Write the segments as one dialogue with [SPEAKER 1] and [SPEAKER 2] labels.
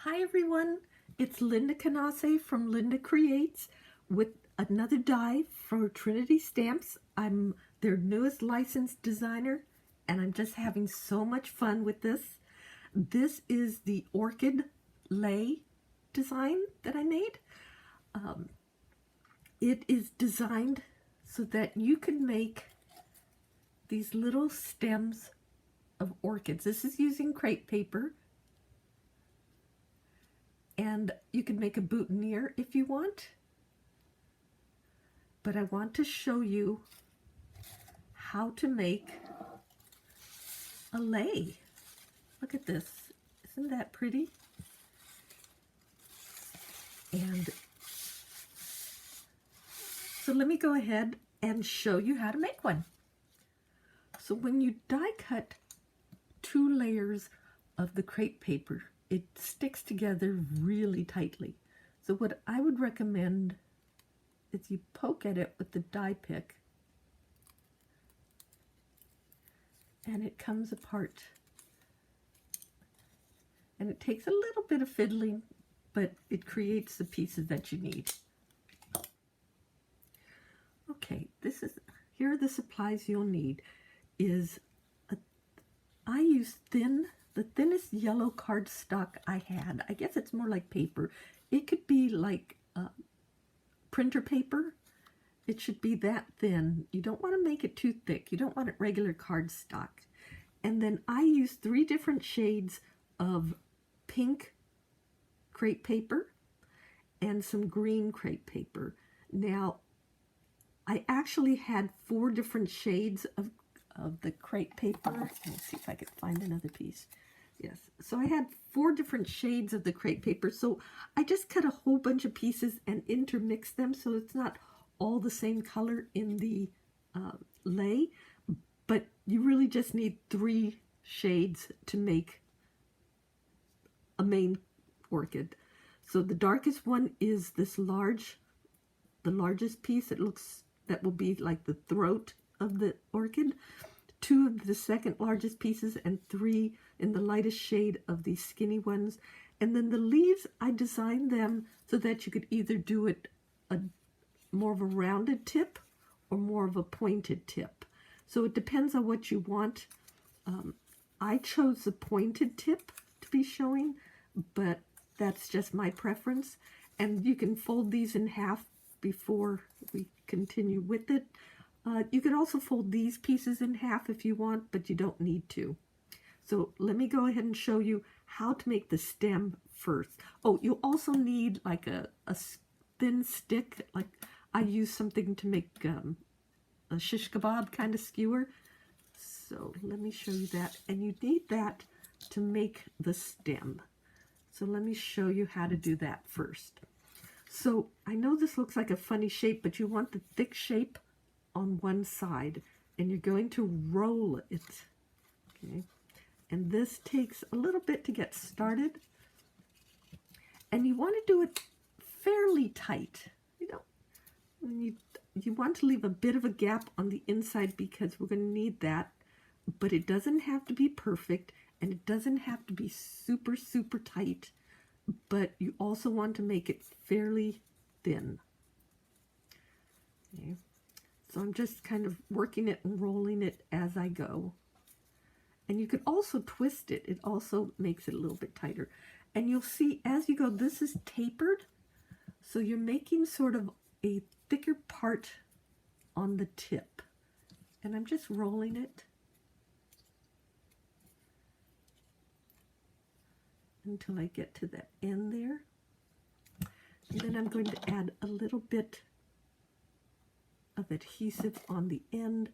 [SPEAKER 1] Hi everyone, it's Linda Canase from LyndaCreates with another die for Trinity Stamps. I'm their newest licensed designer and I'm just having so much fun with this. This is the Orchid Lei design that I made. It is designed so that you can make these little stems of orchids. This is using crepe paper. And you can make a boutonniere if you want. But I want to show you how to make a lei. Look at this. Isn't that pretty? And so let me go ahead and show you how to make one. So when you die cut 2 layers of the crepe paper, it sticks together really tightly. So what I would recommend is you poke at it with the die pick and it comes apart. And it takes a little bit of fiddling, but it creates the pieces that you need. Okay, here are the supplies you'll need. I use the thinnest yellow cardstock I had. I guess it's more like paper. It could be like printer paper. It should be that thin. You don't want to make it too thick. You don't want it regular cardstock. And then I use 3 different shades of pink crepe paper and some green crepe paper. Now, I actually had 4 different shades of the crepe paper. Let me see if I could find another piece. Yes, so I had 4 different shades of the crepe paper, so I just cut a whole bunch of pieces and intermixed them so it's not all the same color in the lei, but you really just need 3 shades to make a main orchid. So the darkest one is this the largest piece. That will be like the throat of the orchid. 2 of the second largest pieces and 3 in the lightest shade of these skinny ones. And then the leaves, I designed them so that you could either do it more of a rounded tip or more of a pointed tip. So it depends on what you want. I chose the pointed tip to be showing, but that's just my preference. And you can fold these in half before we continue with it. You can also fold these pieces in half if you want, but you don't need to. So let me go ahead and show you how to make the stem first. Oh, you'll also need like a thin stick. Like I use something to make a shish kebab kind of skewer. So let me show you that. And you need that to make the stem. So let me show you how to do that first. So I know this looks like a funny shape, but you want the thick shape on one side, and you're going to roll it. Okay, and this takes a little bit to get started, and you want to do it fairly tight. You want to leave a bit of a gap on the inside because we're going to need that, but it doesn't have to be perfect, and it doesn't have to be super tight, but you also want to make it fairly thin. Okay. So I'm just kind of working it and rolling it as I go. And you could also twist it. It also makes it a little bit tighter. And you'll see as you go, this is tapered. So you're making sort of a thicker part on the tip. And I'm just rolling it until I get to the end there. And then I'm going to add a little bit of adhesive on the end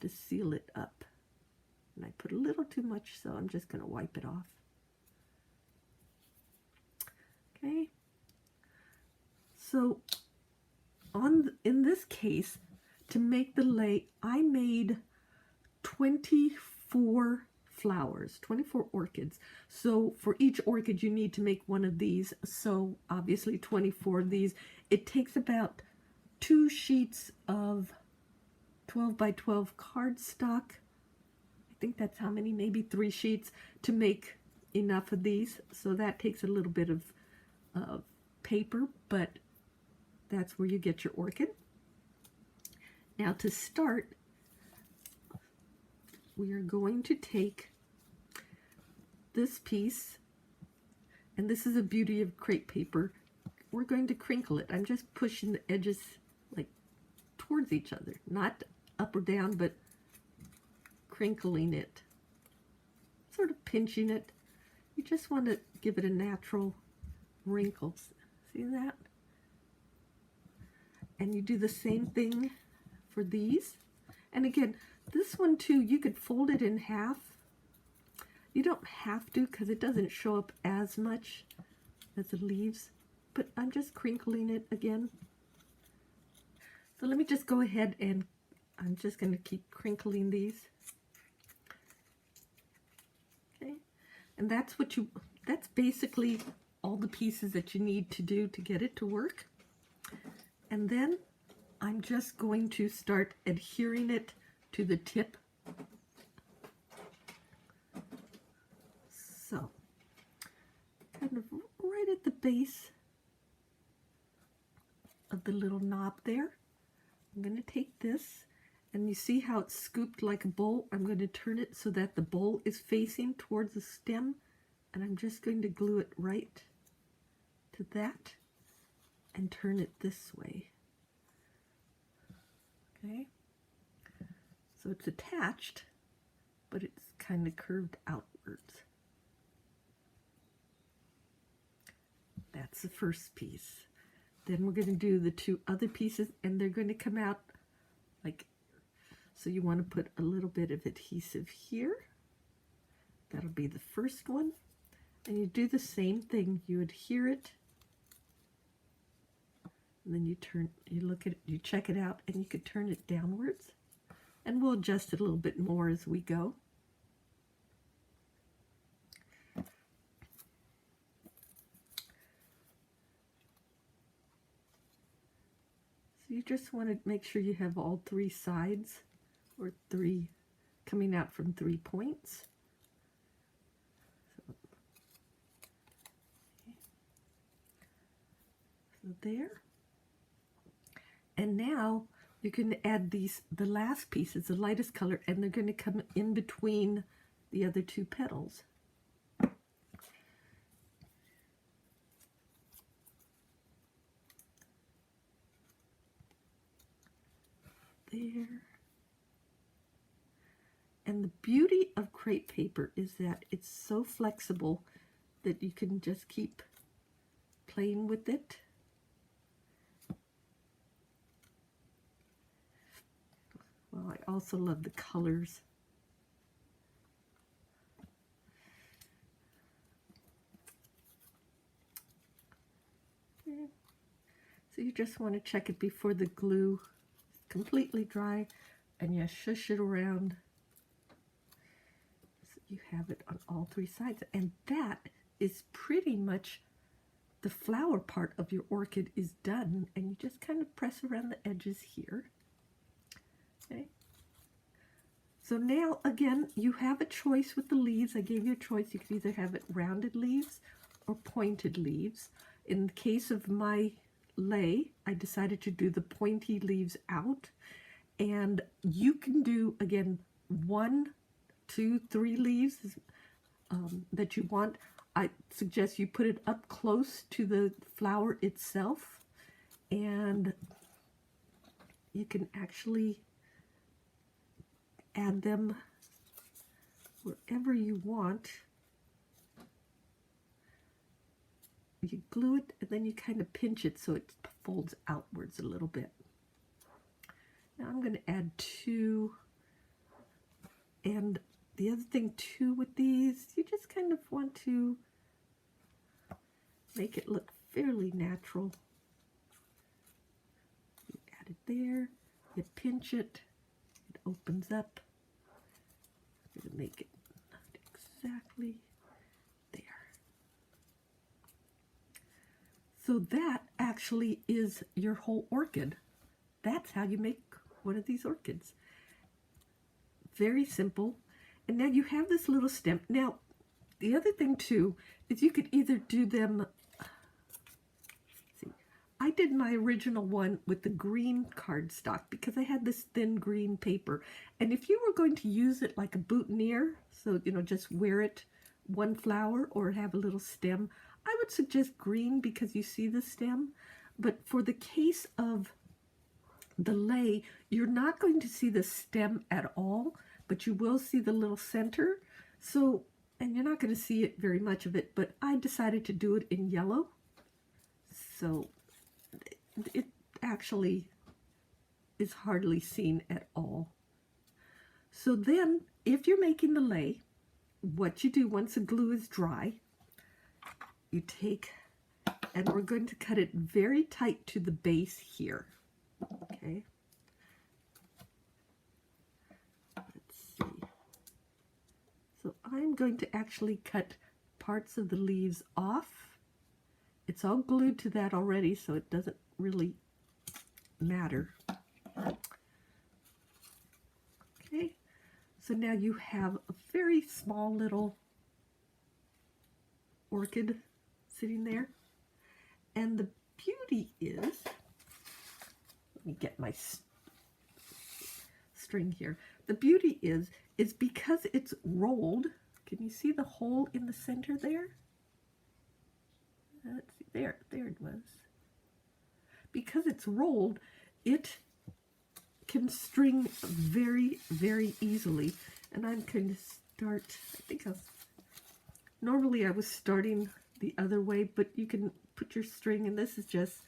[SPEAKER 1] to seal it up. And I put a little too much, so I'm just going to wipe it off. Okay. So in this case, to make the lei, I made 24 flowers, 24 orchids. So for each orchid you need to make one of these. So obviously 24 of these. It takes about 2 sheets of 12 by 12 cardstock. I think that's how many, maybe 3 sheets to make enough of these, so that takes a little bit of paper, but that's where you get your orchid. Now to start, we are going to take this piece, and this is the beauty of crepe paper. We're going to crinkle it. I'm just pushing the edges like towards each other, not up or down, but crinkling it, sort of pinching it. You just want to give it a natural wrinkle. See that? And you do the same thing for these. And again, this one too, you could fold it in half. You don't have to, because it doesn't show up as much as the leaves, but I'm just crinkling it again. So let me just go ahead and I'm just going to keep crinkling these. Okay, and that's basically all the pieces that you need to do to get it to work. And then I'm just going to start adhering it to the tip. So, kind of right at the base of the little knob there. I'm going to take this, and you see how it's scooped like a bowl? I'm going to turn it so that the bowl is facing towards the stem, and I'm just going to glue it right to that and turn it this way. Okay, so it's attached, but it's kind of curved outwards. That's the first piece. Then we're going to do the two other pieces, and they're going to come out like, so you want to put a little bit of adhesive here. That'll be the first one. And you do the same thing. You adhere it, and then you look at it, you check it out, and you can turn it downwards. And we'll adjust it a little bit more as we go. So you just want to make sure you have all three sides, or three coming out from 3 points. So there. And now you can add the last pieces, the lightest color, and they're going to come in between the other two petals. There. And the beauty of crepe paper is that it's so flexible that you can just keep playing with it. Well, I also love the colors. Okay. So you just want to check it before the glue is completely dry, and you shush it around so you have it on all three sides. And that is pretty much the flower part of your orchid is done, and you just kind of press around the edges here. Okay. So now, again, you have a choice with the leaves. I gave you a choice. You could either have it rounded leaves or pointed leaves. In the case of my lei, I decided to do the pointy leaves out. And you can do, again, 1, 2, 3 leaves that you want. I suggest you put it up close to the flower itself. And you can actually add them wherever you want. You glue it, and then you kind of pinch it so it folds outwards a little bit. Now I'm going to add 2. And the other thing too with these, you just kind of want to make it look fairly natural. You add it there, you pinch it, it opens up. I'm going to make it exactly there. So that actually is your whole orchid. That's how you make one of these orchids. Very simple. And now you have this little stem. Now, The other thing too is you could either do them, see, I did my original one with the green cardstock because I had this thin green paper. And if you were going to use it like a boutonniere, so, you know, just wear it one flower or have a little stem, I would suggest green because you see the stem. But for the case of the lei, you're not going to see the stem at all, but you will see the little center. So, and you're not going to see it very much of it, but I decided to do it in yellow. So it actually is hardly seen at all. So then, if you're making the lei, what you do once the glue is dry, you take, and we're going to cut it very tight to the base here. Okay. Let's see. So I'm going to actually cut parts of the leaves off. It's all glued to that already, so it doesn't really matter. Okay. So now you have a very small little orchid sitting there. And the beauty is, let me get my string here. The beauty is because it's rolled, can you see the hole in the center there? Let's see, there it was. Because it's rolled, it can string very, very easily. And I'm going to start, I think normally I was starting the other way, but you can put your string, and this is just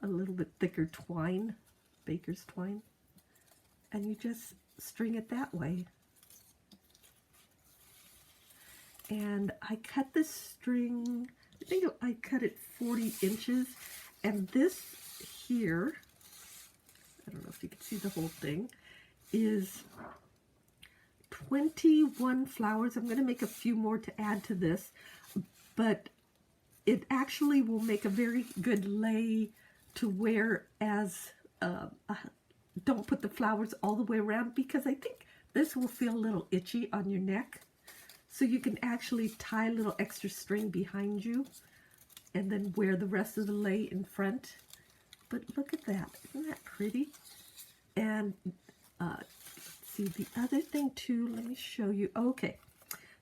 [SPEAKER 1] a little bit thicker twine, baker's twine, and you just string it that way. And I cut this string, I think I cut it 40 inches, and this here, I don't know if you can see the whole thing, is 21 flowers. I'm going to make a few more to add to this, but it actually will make a very good lei to wear as, don't put the flowers all the way around, because I think this will feel a little itchy on your neck. So you can actually tie a little extra string behind you and then wear the rest of the lei in front. But look at that, isn't that pretty? And let's see, the other thing too, let me show you. Okay,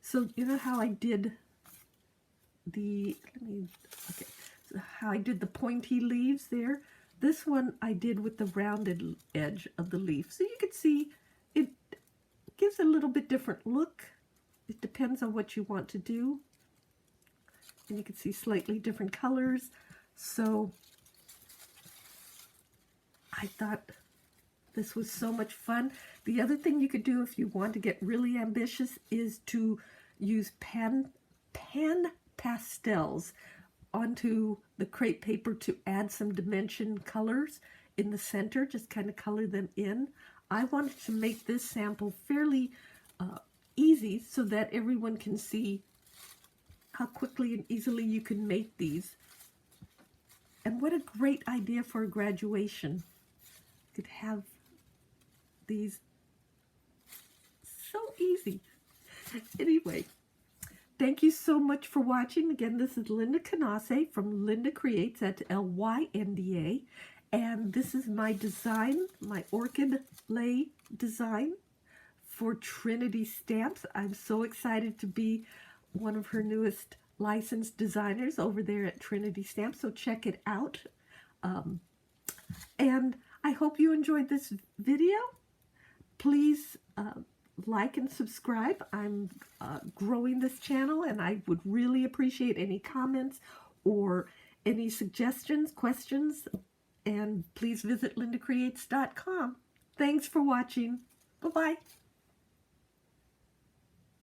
[SPEAKER 1] so you know how I did how I did the pointy leaves there? This one I did with the rounded edge of the leaf. So you can see it gives a little bit different look. It depends on what you want to do. And you can see slightly different colors. So I thought this was so much fun. The other thing you could do if you want to get really ambitious is to use pan pastels onto the crepe paper to add some dimension colors in the center, just kind of color them in. I wanted to make this sample fairly easy so that everyone can see how quickly and easily you can make these. And what a great idea for a graduation. You could have these so easy. Anyway, thank you so much for watching. Again, this is Lynda Canase from LyndaCreates, that's Lynda. And this is my design, my Orchid Lei design for Trinity Stamps. I'm so excited to be one of her newest licensed designers over there at Trinity Stamps, so check it out. And I hope you enjoyed this video. Please like and subscribe. I'm growing this channel, and I would really appreciate any comments or any suggestions, questions, and please visit LyndaCreates.com. Thanks for watching. Bye-bye.